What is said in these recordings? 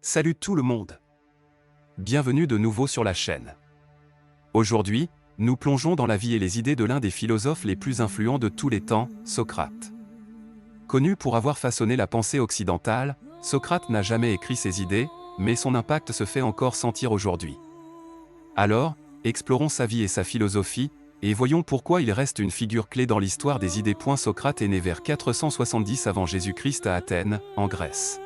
Salut tout le monde! Bienvenue de nouveau sur la chaîne. Aujourd'hui, nous plongeons dans la vie et les idées de l'un des philosophes les plus influents de tous les temps, Socrate. Connu pour avoir façonné la pensée occidentale, Socrate n'a jamais écrit ses idées, mais son impact se fait encore sentir aujourd'hui. Alors, explorons sa vie et sa philosophie, et voyons pourquoi il reste une figure clé dans l'histoire des idées. Socrate est né vers 470 avant Jésus-Christ à Athènes, en Grèce.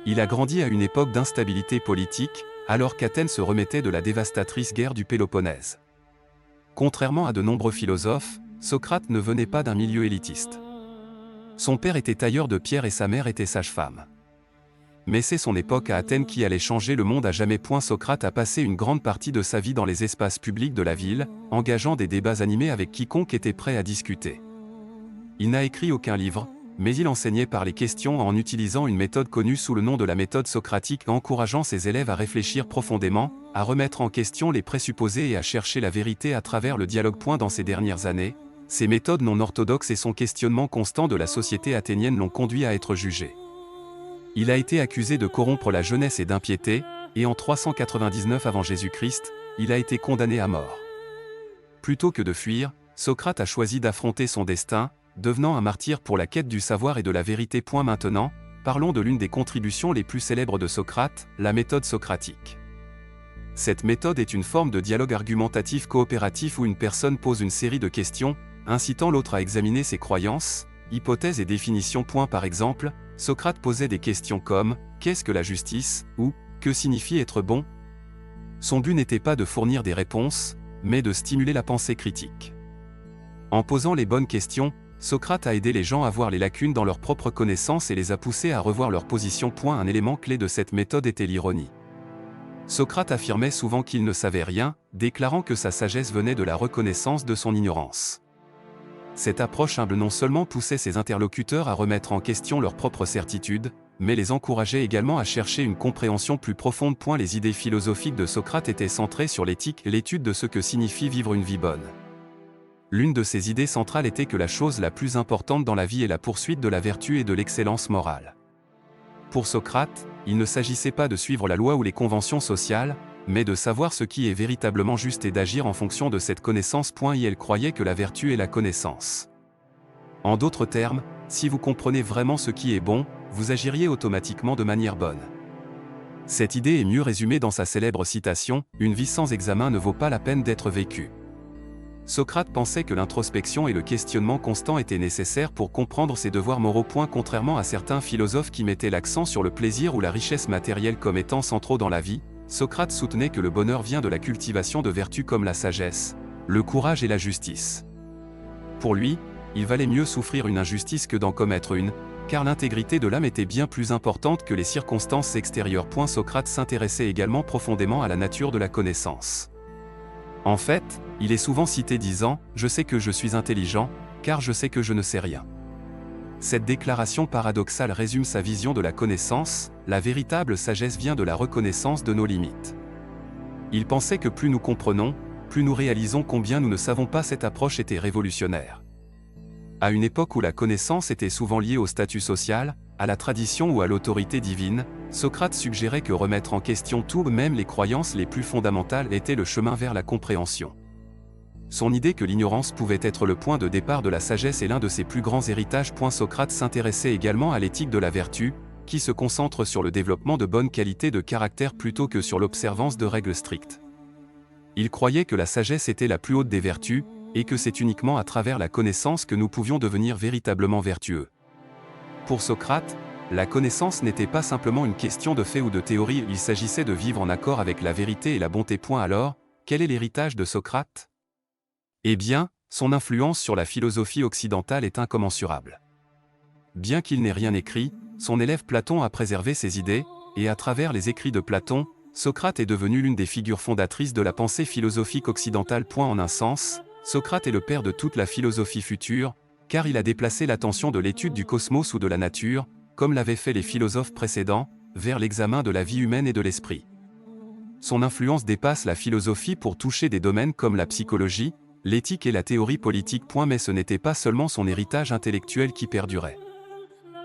Il a grandi à une époque d'instabilité politique, alors qu'Athènes se remettait de la dévastatrice guerre du Péloponnèse. Contrairement à de nombreux philosophes, Socrate ne venait pas d'un milieu élitiste. Son père était tailleur de pierre et sa mère était sage-femme. Mais c'est son époque à Athènes qui allait changer le monde à jamais. Socrate a passé une grande partie de sa vie dans les espaces publics de la ville, engageant des débats animés avec quiconque était prêt à discuter. Il n'a écrit aucun livre, mais il enseignait par les questions en utilisant une méthode connue sous le nom de la méthode socratique, encourageant ses élèves à réfléchir profondément, à remettre en question les présupposés et à chercher la vérité à travers le dialogue. Dans ces dernières années, ses méthodes non orthodoxes et son questionnement constant de la société athénienne l'ont conduit à être jugé. Il a été accusé de corrompre la jeunesse et d'impiété, et en 399 avant Jésus-Christ, il a été condamné à mort. Plutôt que de fuir, Socrate a choisi d'affronter son destin, devenant un martyr pour la quête du savoir et de la vérité. Maintenant, parlons de l'une des contributions les plus célèbres de Socrate, la méthode socratique. Cette méthode est une forme de dialogue argumentatif coopératif où une personne pose une série de questions, incitant l'autre à examiner ses croyances, hypothèses et définitions. Par exemple, Socrate posait des questions comme « Qu'est-ce que la justice ?» ou « Que signifie être bon ?» Son but n'était pas de fournir des réponses, mais de stimuler la pensée critique. En posant les bonnes questions, Socrate a aidé les gens à voir les lacunes dans leurs propres connaissances et les a poussés à revoir leur position. Un élément clé de cette méthode était l'ironie. Socrate affirmait souvent qu'il ne savait rien, déclarant que sa sagesse venait de la reconnaissance de son ignorance. Cette approche humble non seulement poussait ses interlocuteurs à remettre en question leurs propres certitudes, mais les encourageait également à chercher une compréhension plus profonde. Les idées philosophiques de Socrate étaient centrées sur l'éthique, l'étude de ce que signifie vivre une vie bonne. L'une de ses idées centrales était que la chose la plus importante dans la vie est la poursuite de la vertu et de l'excellence morale. Pour Socrate, il ne s'agissait pas de suivre la loi ou les conventions sociales, mais de savoir ce qui est véritablement juste et d'agir en fonction de cette connaissance. Il croyait que la vertu est la connaissance. En d'autres termes, si vous comprenez vraiment ce qui est bon, vous agiriez automatiquement de manière bonne. Cette idée est mieux résumée dans sa célèbre citation « Une vie sans examen ne vaut pas la peine d'être vécue ». Socrate pensait que l'introspection et le questionnement constant étaient nécessaires pour comprendre ses devoirs moraux. Contrairement à certains philosophes qui mettaient l'accent sur le plaisir ou la richesse matérielle comme étant centraux dans la vie, Socrate soutenait que le bonheur vient de la cultivation de vertus comme la sagesse, le courage et la justice. Pour lui, il valait mieux souffrir une injustice que d'en commettre une, car l'intégrité de l'âme était bien plus importante que les circonstances extérieures. Socrate s'intéressait également profondément à la nature de la connaissance. En fait, il est souvent cité disant « Je sais que je suis intelligent, car je sais que je ne sais rien ». Cette déclaration paradoxale résume sa vision de la connaissance, la véritable sagesse vient de la reconnaissance de nos limites. Il pensait que plus nous comprenons, plus nous réalisons combien nous ne savons pas. Cette approche était révolutionnaire. À une époque où la connaissance était souvent liée au statut social, à la tradition ou à l'autorité divine, Socrate suggérait que remettre en question tout, même les croyances les plus fondamentales, était le chemin vers la compréhension. Son idée que l'ignorance pouvait être le point de départ de la sagesse est l'un de ses plus grands héritages. Socrate s'intéressait également à l'éthique de la vertu, qui se concentre sur le développement de bonnes qualités de caractère plutôt que sur l'observance de règles strictes. Il croyait que la sagesse était la plus haute des vertus, et que c'est uniquement à travers la connaissance que nous pouvions devenir véritablement vertueux. Pour Socrate, la connaissance n'était pas simplement une question de fait ou de théorie, il s'agissait de vivre en accord avec la vérité et la bonté. Alors, quel est l'héritage de Socrate ? Eh bien, son influence sur la philosophie occidentale est incommensurable. Bien qu'il n'ait rien écrit, son élève Platon a préservé ses idées, et à travers les écrits de Platon, Socrate est devenu l'une des figures fondatrices de la pensée philosophique occidentale. En un sens, Socrate est le père de toute la philosophie future, car il a déplacé l'attention de l'étude du cosmos ou de la nature, comme l'avaient fait les philosophes précédents, vers l'examen de la vie humaine et de l'esprit. Son influence dépasse la philosophie pour toucher des domaines comme la psychologie, l'éthique et la théorie politique. Mais ce n'était pas seulement son héritage intellectuel qui perdurait.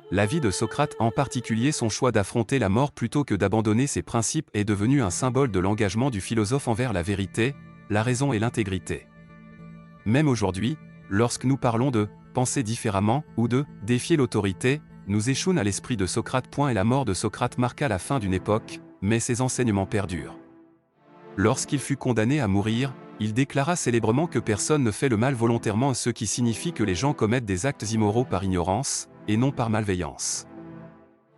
la vie de Socrate, en particulier son choix d'affronter la mort plutôt que d'abandonner ses principes, est devenu un symbole de l'engagement du philosophe envers la vérité, la raison et l'intégrité. Même aujourd'hui, lorsque nous parlons de « penser différemment » ou de « défier l'autorité », nous échouons à l'esprit de Socrate. Et la mort de Socrate marqua la fin d'une époque, mais ses enseignements perdurent. Lorsqu'il fut condamné à mourir, il déclara célèbrement que personne ne fait le mal volontairement, ce qui signifie que les gens commettent des actes immoraux par ignorance, et non par malveillance.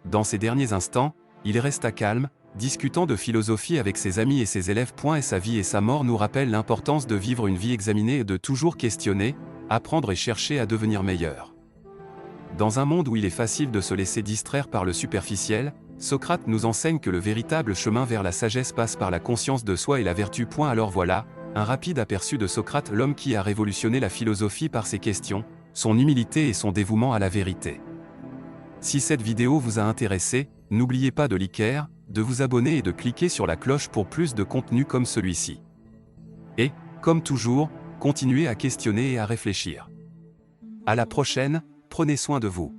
Dans ces derniers instants, il resta calme, discutant de philosophie avec ses amis et ses élèves. Et sa vie et sa mort nous rappellent l'importance de vivre une vie examinée et de toujours questionner, apprendre et chercher à devenir meilleur. Dans un monde où il est facile de se laisser distraire par le superficiel, Socrate nous enseigne que le véritable chemin vers la sagesse passe par la conscience de soi et la vertu. Alors voilà, un rapide aperçu de Socrate, l'homme qui a révolutionné la philosophie par ses questions, son humilité et son dévouement à la vérité. Si cette vidéo vous a intéressé, n'oubliez pas de liker, de vous abonner et de cliquer sur la cloche pour plus de contenu comme celui-ci. Et, comme toujours, continuez à questionner et à réfléchir. À la prochaine, prenez soin de vous.